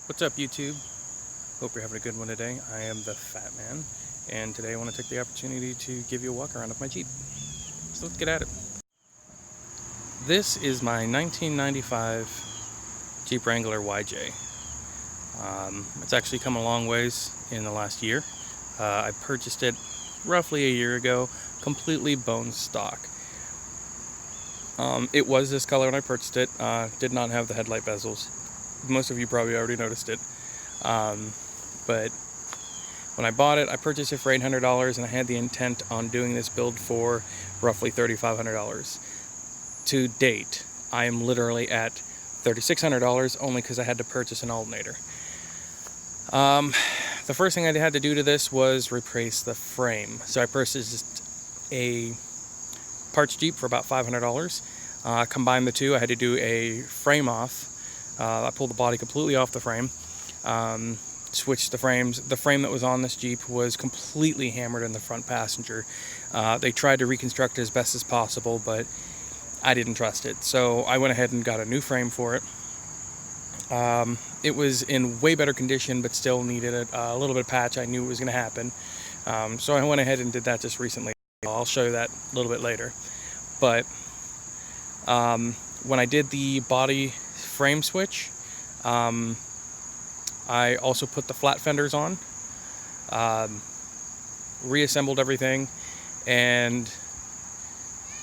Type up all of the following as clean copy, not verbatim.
What's up, YouTube? Hope you're having a good one today. I am the Fat Man, and today I want to take the opportunity to give you a walk around of my Jeep. So let's get at it. This is my 1995 Jeep Wrangler YJ. It's actually come a long ways in the last year. I purchased it roughly a year ago, completely bone stock. It was this color when I purchased it. Did not have the headlight bezels. Most of you probably already noticed it. But when I bought it, I purchased it for $800, and I had the intent on doing this build for roughly $3,500. To date, I am literally at $3,600 only because I had to purchase an alternator. The first thing I had to do to this was replace the frame. So I purchased a parts Jeep for about $500. Combined the two, I had to do a frame off. I pulled the body completely off the frame, switched the frames. The frame that was on this Jeep was completely hammered in the front passenger. They tried to reconstruct it as best as possible, but I didn't trust it. So I went ahead and got a new frame for it. It was in way better condition, but still needed a little bit of patch. I knew it was going to happen. So I went ahead and did that just recently. I'll show you that a little bit later. But when I did the body frame switch, I also put the flat fenders on, reassembled everything, and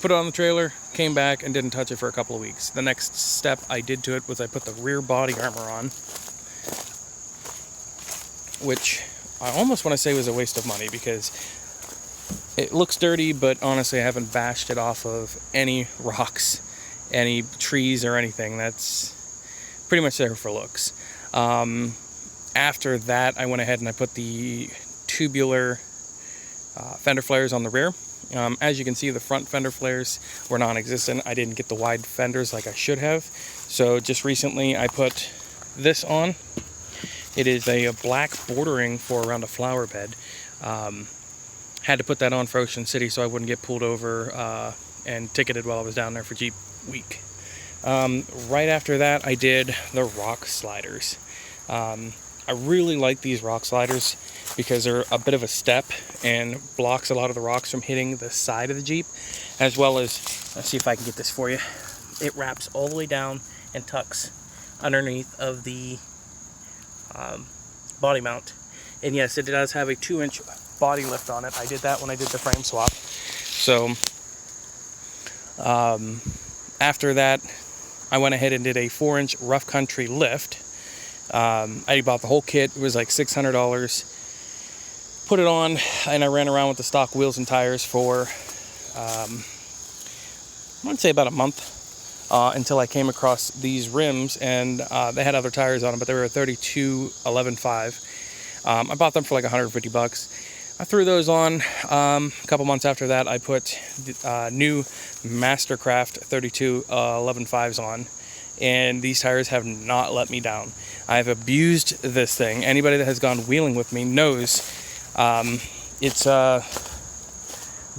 put it on the trailer, came back and didn't touch it for a couple of weeks. The next step I did to it was I put the rear body armor on, which I almost want to say was a waste of money because it looks dirty, but honestly I haven't bashed it off of any rocks, any trees or anything. That's pretty much there for looks. After that, I went ahead and I put the tubular fender flares on the rear. As you can see, the front fender flares were non-existent. I didn't get the wide fenders like I should have. So just recently I put this on. It is a black bordering for around a flower bed. Had to put that on for Ocean City so I wouldn't get pulled over and ticketed while I was down there for Jeep Week. Right after that, I did the rock sliders. I really like these rock sliders because they're a bit of a step and blocks a lot of the rocks from hitting the side of the Jeep, as well as, let's see if I can get this for you, it wraps all the way down and tucks underneath of the body mount. And yes, it does have a 2-inch body lift on it. I did that when I did the frame swap. So after that, I went ahead and did a 4-inch rough country lift. I bought the whole kit. It was like $600. Put it on, and I ran around with the stock wheels and tires for I want to say about a month, until I came across these rims, and they had other tires on them, but they were a 32 11.5. I bought them for like $150. I threw those on. A couple months after that, I put new Mastercraft 32 11.5s on, and these tires have not let me down. I've abused this thing. Anybody that has gone wheeling with me knows it's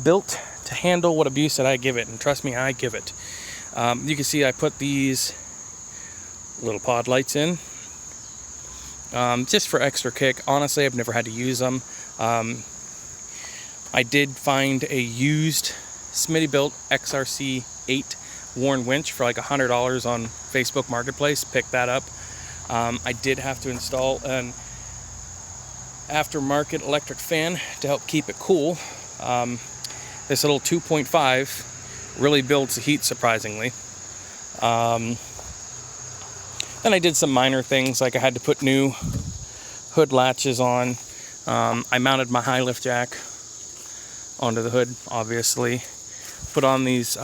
built to handle what abuse that I give it, and trust me, I give it. You can see I put these little pod lights in just for extra kick. Honestly, I've never had to use them. I did find a used Smittybilt XRC 8 worn winch for like $100 on Facebook Marketplace. Picked that up. I did have to install an aftermarket electric fan to help keep it cool. This little 2.5 really builds the heat, surprisingly. Then I did some minor things, like I had to put new hood latches on. I mounted my high lift jack onto the hood, obviously. Put on these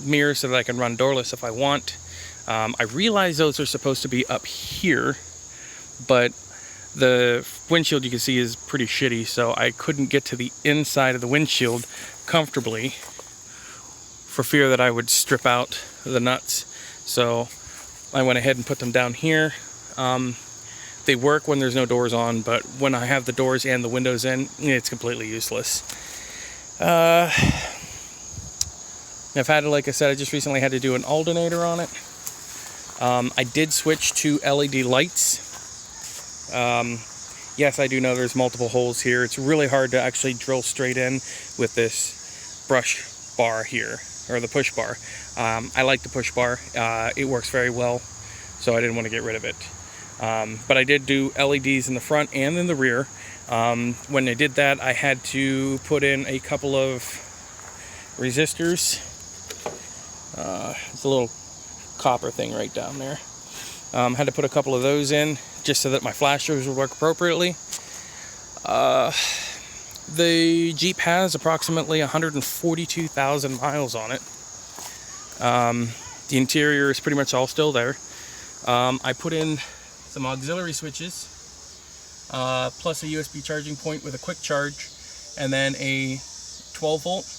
mirrors so that I can run doorless if I want. I realize those are supposed to be up here, but the windshield, you can see, is pretty shitty, so I couldn't get to the inside of the windshield comfortably for fear that I would strip out the nuts. So I went ahead and put them down here. They work when there's no doors on, but when I have the doors and the windows in, it's completely useless. I've had, like I said, I just recently had to do an alternator on it. I did switch to LED lights. Yes, I do know there's multiple holes here. It's really hard to actually drill straight in with this brush bar here, or the push bar. I like the push bar. It works very well, so I didn't want to get rid of it. But I did do LEDs in the front and in the rear. When I did that, I had to put in a couple of resistors. It's a little copper thing right down there. Had to put a couple of those in just so that my flashers would work appropriately. The Jeep has approximately 142,000 miles on it. The interior is pretty much all still there. I put in some auxiliary switches, plus a USB charging point with a quick charge, and then a 12 volt.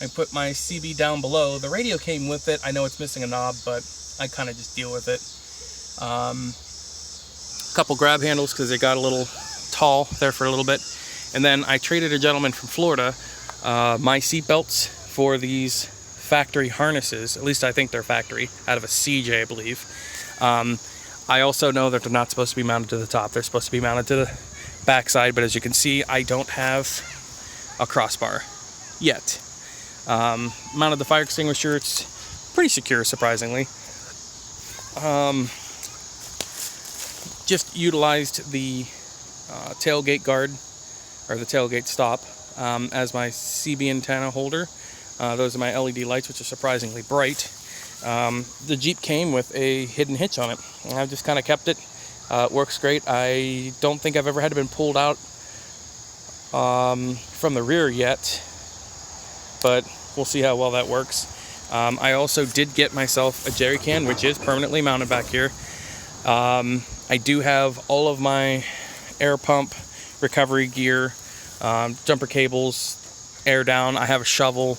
I put my CB down below. The radio came with it. I know it's missing a knob, but I kind of just deal with it. Couple grab handles because they got a little tall there for a little bit. And then I traded a gentleman from Florida my seat belts for these factory harnesses. At least I think they're factory, out of a CJ, I believe. I also know that they're not supposed to be mounted to the top. They're supposed to be mounted to the backside, but as you can see, I don't have a crossbar yet. Mounted the fire extinguisher. It's pretty secure, surprisingly. Just utilized the tailgate guard, or the tailgate stop, as my CB antenna holder. Those are my LED lights, which are surprisingly bright. The Jeep came with a hidden hitch on it, and I've just kind of kept it. It works great. I don't think I've ever had it been pulled out from the rear yet, but we'll see how well that works. I also did get myself a jerry can, which is permanently mounted back here. I do have all of my air pump recovery gear, jumper cables, air down. I have a shovel,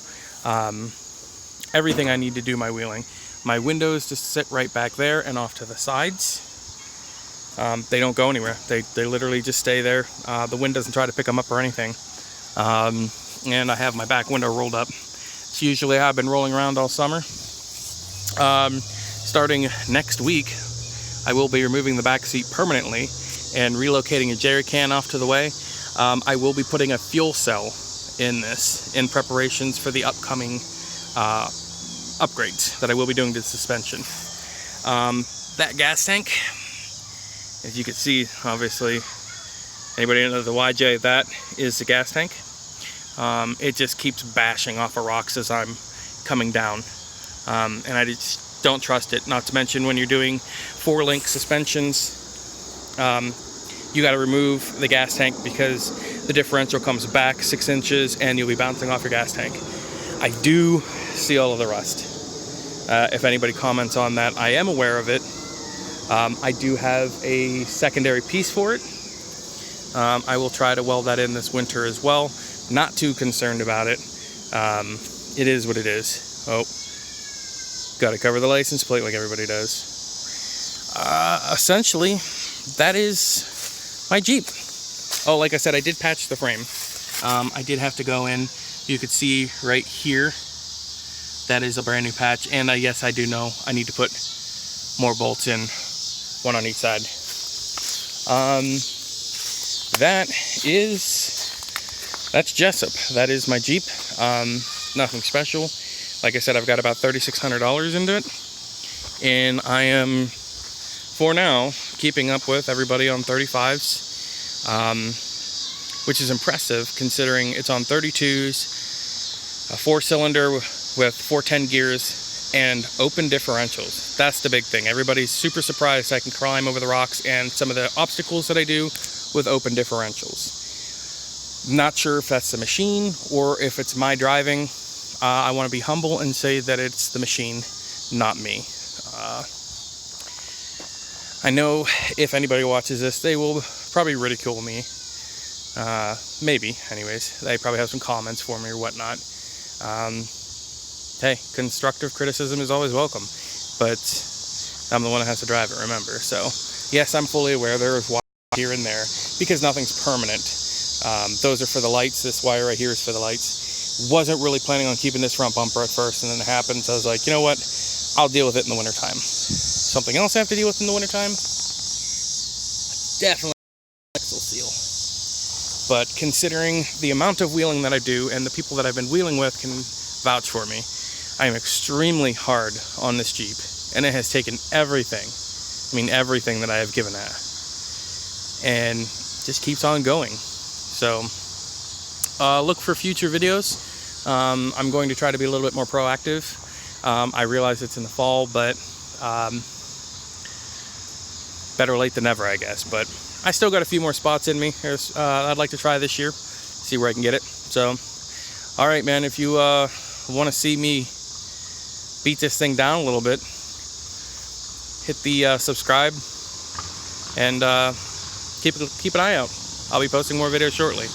everything I need to do my wheeling. My windows just sit right back there and off to the sides. They don't go anywhere. They literally just stay there. The wind doesn't try to pick them up or anything. And I have my back window rolled up. It's usually how I've been rolling around all summer. Starting next week, I will be removing the back seat permanently and relocating a jerry can off to the way. I will be putting a fuel cell in this in preparations for the upcoming upgrades that I will be doing to the suspension. That gas tank, as you can see, obviously, anybody know the YJ, that is the gas tank. It just keeps bashing off of rocks as I'm coming down, and I just don't trust it. Not to mention, when you're doing 4-link suspensions, you got to remove the gas tank because the differential comes back 6 inches and you'll be bouncing off your gas tank. I do see all of the rust. If anybody comments on that, I am aware of it. I do have a secondary piece for it. I will try to weld that in this winter as well. Not too concerned about it. It is what it is. Oh, got to cover the license plate like everybody does. Essentially, that is my Jeep. Oh, like I said, I did patch the frame. I did have to go in. You could see right here, that is a brand new patch. And yes, I do know I need to put more bolts in, one on each side. That's Jessup. That is my Jeep. Nothing special. Like I said, I've got about $3,600 into it. And I am, for now, keeping up with everybody on 35s. Which is impressive considering it's on 32s, a 4-cylinder with 410 gears, and open differentials. That's the big thing. Everybody's super surprised I can climb over the rocks and some of the obstacles that I do with open differentials. Not sure if that's the machine or if it's my driving. I want to be humble and say that it's the machine, not me. I know if anybody watches this, they will probably ridicule me. Maybe, anyways. They probably have some comments for me or whatnot. Hey, constructive criticism is always welcome. But I'm the one that has to drive it, remember. So, yes, I'm fully aware there is wire here and there because nothing's permanent. Those are for the lights. This wire right here is for the lights. Wasn't really planning on keeping this front bumper at first, and then it happened. So I was like, you know what? I'll deal with it in the wintertime. Something else I have to deal with in the wintertime? Definitely axle seal. But considering the amount of wheeling that I do, and the people that I've been wheeling with can vouch for me, I am extremely hard on this Jeep, and it has taken everything, I mean everything that I have given it, and just keeps on going. So look for future videos. I'm going to try to be a little bit more proactive. I realize it's in the fall, but better late than never, I guess. But I still got a few more spots in me. I'd like to try this year, see where I can get it. So, all right, man, if you want to see me beat this thing down a little bit, hit the subscribe and keep an eye out. I'll be posting more videos shortly.